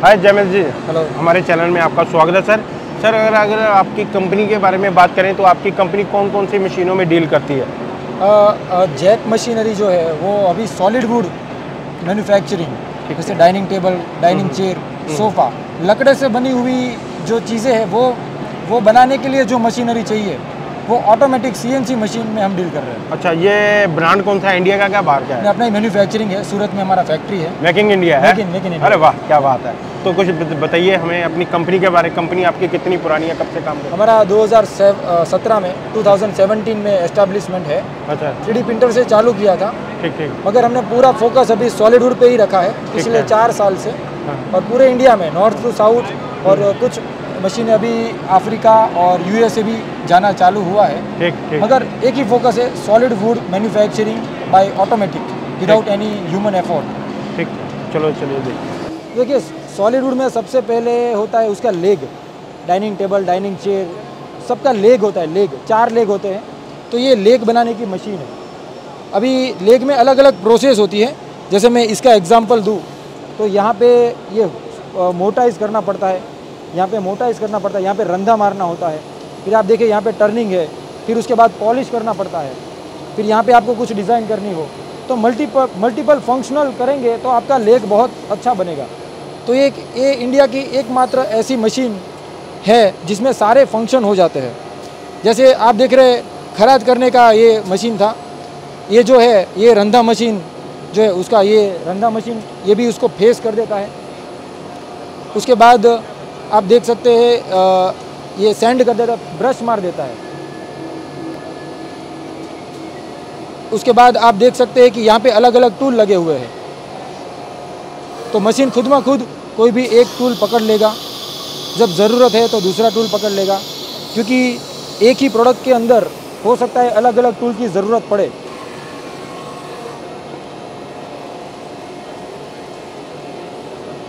हाय जयमेल जी, hello. हमारे channel में आपका स्वागत है सर। सर अगर आपकी कंपनी के बारे में बात करें तो आपकी कंपनी कौन कौन सी मशीनों में डील करती है? जैक मशीनरी जो है वो अभी सॉलिड वुड मैन्युफैक्चरिंग, जैसे dining table, dining chair, sofa, लकड़े से बनी हुई जो चीज़ें हैं वो बनाने के लिए जो मशीनरी चाहिए वो ऑटोमेटिक सीएनसी मशीन में हम डील कर रहे हैं। अच्छा, ये ब्रांड कौन सा है? इंडिया का क्या बाहर का है? अपना ही मैन्युफैक्चरिंग है, सूरत में हमारा फैक्ट्री है। मेक इन इंडिया है? Make in India. अरे वाह, क्या बात है। तो कुछ बताइए हमें अपनी कंपनी के बारे में। कंपनी आपकी कितनी पुरानी है, कब से काम कर रही है? हमारा 2017 में 2017 में एस्टेब्लिशमेंट है। अच्छा, 3D प्रिंटर से चालू किया था, ठीक ठीक। मगर हमने पूरा फोकस अभी सॉलिड वुड पे ही रखा है पिछले 4 साल से। हाँ। और पूरे इंडिया में नॉर्थ टू साउथ और कुछ मशीनें अभी अफ्रीका और यूएसए भी जाना चालू हुआ है। ठीक ठीक। मगर एक ही फोकस है, solid wood manufacturing bye automatic without any human effort. ठीक, चलो चलिए देखिए। देखिए, सॉलिड वुड में सबसे पहले होता है उसका leg. Dining table, dining chair, सबका लेग होता है। लेग 4 लेग होते हैं, तो ये लेग बनाने की मशीन है। अभी लेग में अलग अलग प्रोसेस होती है। जैसे मैं इसका एग्जांपल दूं तो यहाँ पे ये मोटाइज करना पड़ता है, यहाँ पे मोटाइज करना पड़ता है, यहाँ पे रंधा मारना होता है। फिर आप देखिए यहाँ पे टर्निंग है, फिर उसके बाद पॉलिश करना पड़ता है, फिर यहाँ पे आपको कुछ डिज़ाइन करनी हो तो मल्टीपल फंक्शनल करेंगे तो आपका लेग बहुत अच्छा बनेगा। तो ये इंडिया की एकमात्र ऐसी मशीन है जिसमें सारे फंक्शन हो जाते हैं। जैसे आप देख रहे खराद करने का ये मशीन था, ये जो है ये रंधा मशीन जो है उसका, ये रंधा मशीन ये भी उसको फेस कर देता है। उसके बाद आप देख सकते हैं ये सैंड कर देता है, ब्रश मार देता है। उसके बाद आप देख सकते हैं कि यहाँ पे अलग अलग टूल लगे हुए हैं, तो मशीन खुद में खुद कोई भी एक टूल पकड़ लेगा, जब ज़रूरत है तो दूसरा टूल पकड़ लेगा, क्योंकि एक ही प्रोडक्ट के अंदर हो सकता है अलग अलग टूल की ज़रूरत पड़े।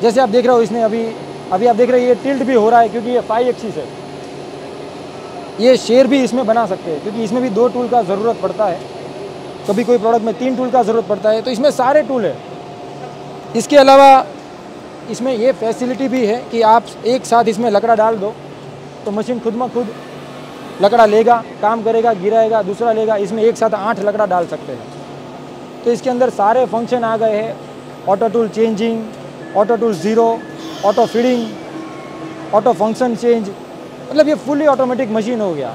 जैसे आप देख रहे हो, इसने अभी आप देख रहे हैं ये टिल्ट भी हो रहा है क्योंकि ये 5 एक्सिस है। ये शेर भी इसमें बना सकते हैं क्योंकि इसमें भी 2 टूल का ज़रूरत पड़ता है। कभी कोई प्रोडक्ट में 3 टूल का ज़रूरत पड़ता है, तो इसमें सारे टूल है। इसके अलावा इसमें ये फैसिलिटी भी है कि आप एक साथ इसमें लकड़ा डाल दो तो मशीन खुद में खुद लकड़ा लेगा, काम करेगा, गिराएगा, दूसरा लेगा। इसमें एक साथ 8 लकड़ा डाल सकते हैं। तो इसके अंदर सारे फंक्शन आ गए हैं। Auto tool changing, auto tool zero, auto feeding, auto function change, मतलब ये फुली ऑटोमेटिक मशीन हो गया।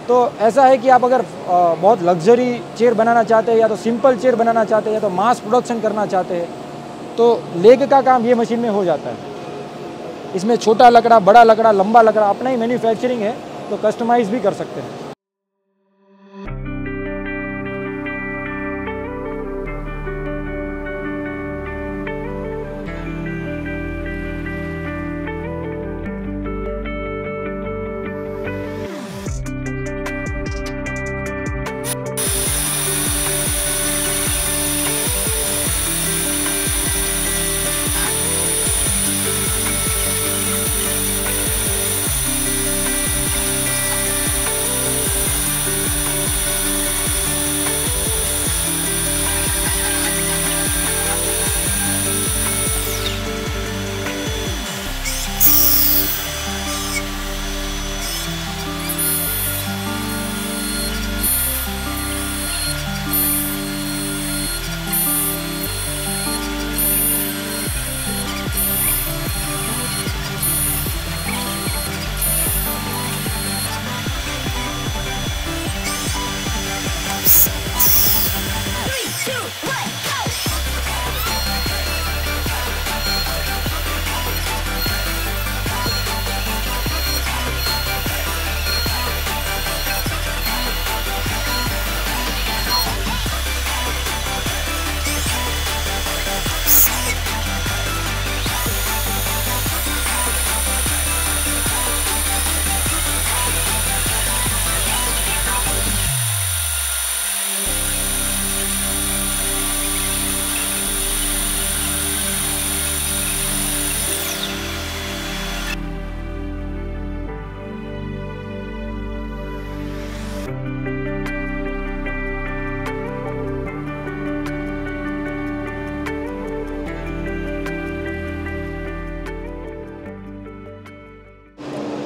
तो ऐसा है कि आप अगर बहुत लग्जरी चेयर बनाना चाहते हैं, या तो सिंपल चेयर बनाना चाहते हैं, या तो मास प्रोडक्शन करना चाहते हैं, तो लेग का काम ये मशीन में हो जाता है। इसमें छोटा लकड़ा, बड़ा लकड़ा, लंबा लकड़ा अपना ही मैन्युफैक्चरिंग है, तो कस्टमाइज़ भी कर सकते हैं।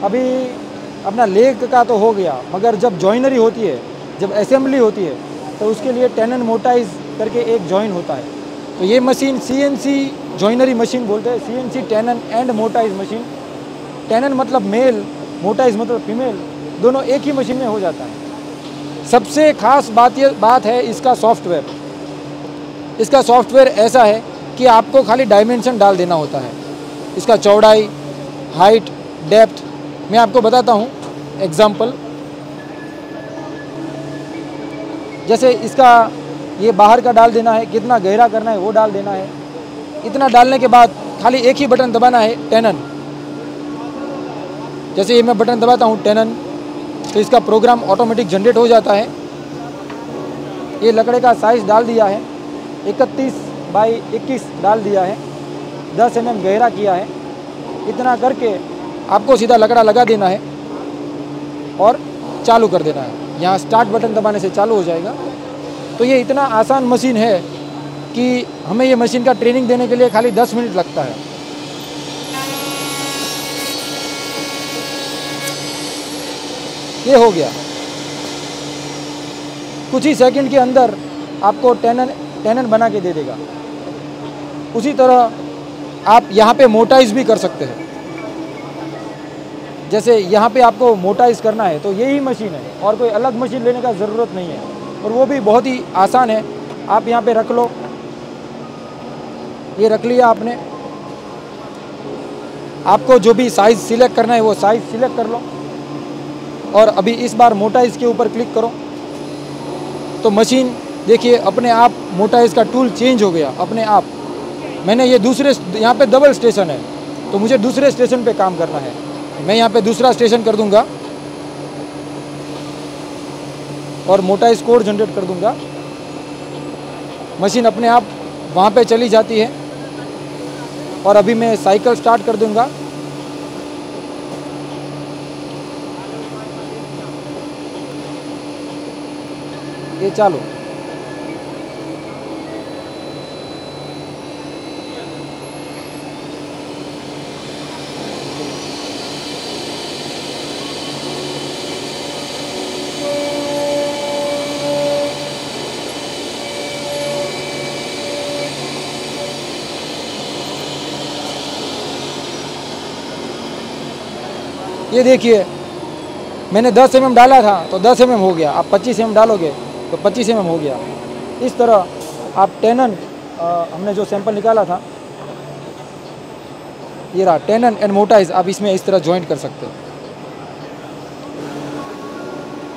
अभी अपना लेग का तो हो गया, मगर जब जॉइनरी होती है, जब असेंबली होती है, तो उसके लिए टेनन मोटाइज करके एक जॉइन होता है। तो ये मशीन CNC जॉइनरी मशीन बोलते हैं, CNC tenon and mortise machine. Tenon मतलब मेल, मोटाइज मतलब फीमेल, दोनों एक ही मशीन में हो जाता है। सबसे खास बात है इसका सॉफ्टवेयर। इसका सॉफ्टवेयर ऐसा है कि आपको खाली डायमेंशन डाल देना होता है, इसका चौड़ाई, हाइट, डेप्थ। मैं आपको बताता हूँ एग्जाम्पल। जैसे इसका ये बाहर का डाल देना है, कितना गहरा करना है वो डाल देना है। इतना डालने के बाद खाली एक ही बटन दबाना है, टेनन। जैसे ये मैं बटन दबाता हूँ टेनन, तो इसका प्रोग्राम ऑटोमेटिक जनरेट हो जाता है। ये लकड़े का साइज़ डाल दिया है, 31 बाई 21 डाल दिया है, 10 mm गहरा किया है। इतना करके आपको सीधा लकड़ा लगा देना है और चालू कर देना है। यहाँ स्टार्ट बटन दबाने से चालू हो जाएगा। तो ये इतना आसान मशीन है कि हमें ये मशीन का ट्रेनिंग देने के लिए खाली 10 मिनट लगता है। ये हो गया, कुछ ही सेकंड के अंदर आपको टेनन बना के दे देगा। उसी तरह आप यहाँ पे मोटाइज भी कर सकते हैं। जैसे यहाँ पे आपको मोटाइज करना है तो यही मशीन है और कोई अलग मशीन लेने का ज़रूरत नहीं है, और वो भी बहुत ही आसान है। आप यहाँ पे रख लो, ये रख लिया आपने। आपको जो भी साइज़ सिलेक्ट करना है वो साइज़ सिलेक्ट कर लो, और अभी इस बार मोटाइज के ऊपर क्लिक करो तो मशीन देखिए अपने आप मोटाइज का टूल चेंज हो गया अपने आप। मैंने ये दूसरे, यहाँ पे डबल स्टेशन है तो मुझे दूसरे स्टेशन पे काम करना है। मैं यहाँ पे दूसरा स्टेशन कर दूंगा और मोटाइज कोड जनरेट कर दूंगा। मशीन अपने आप वहाँ पे चली जाती है। और अभी मैं साइकिल स्टार्ट कर दूंगा। ये चालू। ये देखिए मैंने 10 mm डाला था तो 10 mm हो गया। आप 25 mm डालोगे तो 25 mm हो गया। इस तरह आप टेनन, हमने जो सैंपल निकाला था ये रहा, टेनन एंड मोटाइज, आप इसमें इस तरह ज्वाइंट कर सकते हो।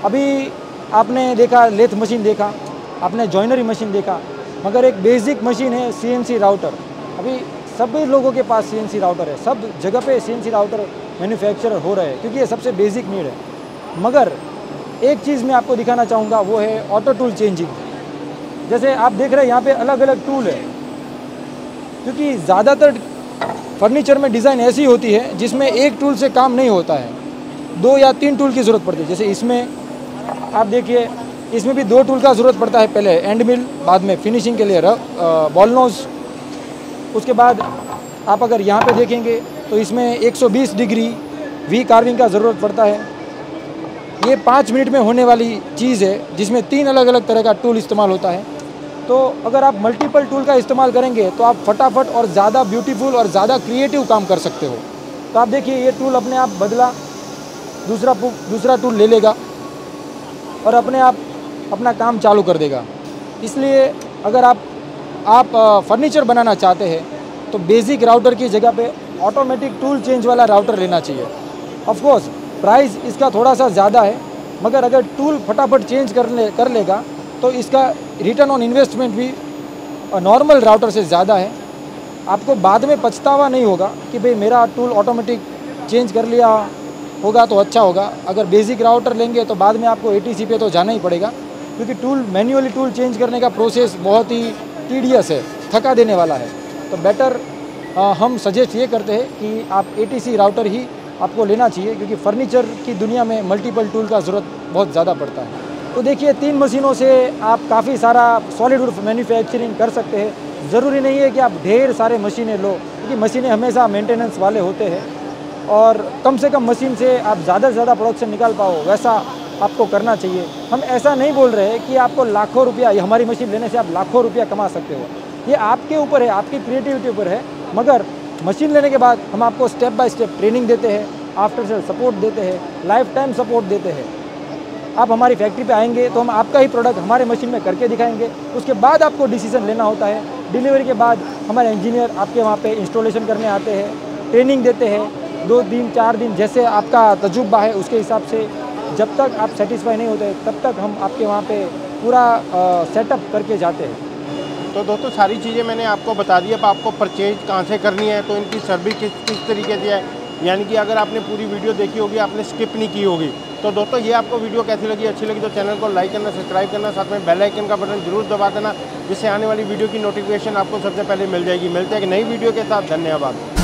अभी आपने देखा लेथ मशीन देखा, आपने जॉइनरी मशीन देखा, मगर एक बेसिक मशीन है CNC राउटर। अभी सभी लोगों के पास CNC राउटर है, सब जगह पे CNC राउटर मैन्युफैक्चरर हो रहे हैं क्योंकि ये सबसे बेसिक नीड है। मगर एक चीज़ मैं आपको दिखाना चाहूँगा, वो है ऑटो टूल चेंजिंग। जैसे आप देख रहे हैं यहाँ पे अलग अलग टूल है, क्योंकि ज़्यादातर फर्नीचर में डिज़ाइन ऐसी होती है जिसमें एक टूल से काम नहीं होता है, 2 या 3 टूल की ज़रूरत पड़ती है। जैसे इसमें आप देखिए, इसमें भी 2 टूल का ज़रूरत पड़ता है, पहले एंड मिल, बाद में फिनिशिंग के लिए बॉल नोज। उसके बाद आप अगर यहाँ पे देखेंगे तो इसमें 120 डिग्री वी कार्विंग का ज़रूरत पड़ता है। ये 5 मिनट में होने वाली चीज़ है जिसमें 3 अलग अलग तरह का टूल इस्तेमाल होता है। तो अगर आप मल्टीपल टूल का इस्तेमाल करेंगे तो आप फटाफट और ज़्यादा ब्यूटीफुल और ज़्यादा क्रिएटिव काम कर सकते हो। तो आप देखिए ये टूल अपने आप बदला, दूसरा टूल ले लेगा और अपने आप अपना काम चालू कर देगा। इसलिए अगर आप फर्नीचर बनाना चाहते हैं तो बेसिक राउटर की जगह पे ऑटोमेटिक टूल चेंज वाला राउटर लेना चाहिए। ऑफ कोर्स प्राइस इसका थोड़ा सा ज़्यादा है, मगर अगर टूल फटाफट चेंज कर लेगा तो इसका रिटर्न ऑन इन्वेस्टमेंट भी नॉर्मल राउटर से ज़्यादा है। आपको बाद में पछतावा नहीं होगा कि भाई मेरा टूल ऑटोमेटिक चेंज कर लिया होगा तो अच्छा होगा। अगर बेसिक राउटर लेंगे तो बाद में आपको ATC पे तो जाना ही पड़ेगा, क्योंकि मैन्युअली टूल चेंज करने का प्रोसेस बहुत ही टीडियस है, थका देने वाला है। तो बेटर हम सजेस्ट ये करते हैं कि आप ATC राउटर ही आपको लेना चाहिए, क्योंकि फर्नीचर की दुनिया में मल्टीपल टूल का ज़रूरत बहुत ज़्यादा पड़ता है। तो देखिए 3 मशीनों से आप काफ़ी सारा सॉलिडवुड मैन्युफैक्चरिंग कर सकते हैं। ज़रूरी नहीं है कि आप ढेर सारे मशीनें लो, क्योंकि मशीनें हमेशा मेंटेनेंस वाले होते हैं। और कम से कम मशीन से आप ज़्यादा से ज़्यादा प्रोडक्शन निकाल पाओ, वैसा आपको करना चाहिए। हम ऐसा नहीं बोल रहे हैं कि आपको लाखों रुपया, हमारी मशीन लेने से आप लाखों रुपया कमा सकते हो, ये आपके ऊपर है, आपकी क्रिएटिविटी ऊपर है। मगर मशीन लेने के बाद हम आपको स्टेप बाय स्टेप ट्रेनिंग देते हैं, आफ्टर सेल सपोर्ट देते हैं, लाइफ टाइम सपोर्ट देते हैं। आप हमारी फैक्ट्री पे आएंगे तो हम आपका ही प्रोडक्ट हमारे मशीन में करके दिखाएंगे, उसके बाद आपको डिसीजन लेना होता है। डिलीवरी के बाद हमारे इंजीनियर आपके वहाँ पे इंस्टॉलेशन करने आते हैं, ट्रेनिंग देते हैं 2 दिन 4 दिन, जैसे आपका तजुर्बा है उसके हिसाब से। जब तक आप सेटिस्फाई नहीं होते तब तक हम आपके वहाँ पे पूरा सेटअप करके जाते हैं। तो दोस्तों सारी चीज़ें मैंने आपको बता दी। अब आपको परचेज कहाँ से करनी है, तो इनकी सर्विस किस तरीके से है, यानी कि अगर आपने पूरी वीडियो देखी होगी, आपने स्किप नहीं की होगी। तो दोस्तों ये आपको वीडियो कैसी लगी, अच्छी लगी तो चैनल को लाइक करना, सब्सक्राइब करना, साथ में बेल आइकन का बटन जरूर दबा देना, जिससे आने वाली वीडियो की नोटिफिकेशन आपको सबसे पहले मिल जाएगी। मिलते हैं एक नई वीडियो के साथ, धन्यवाद।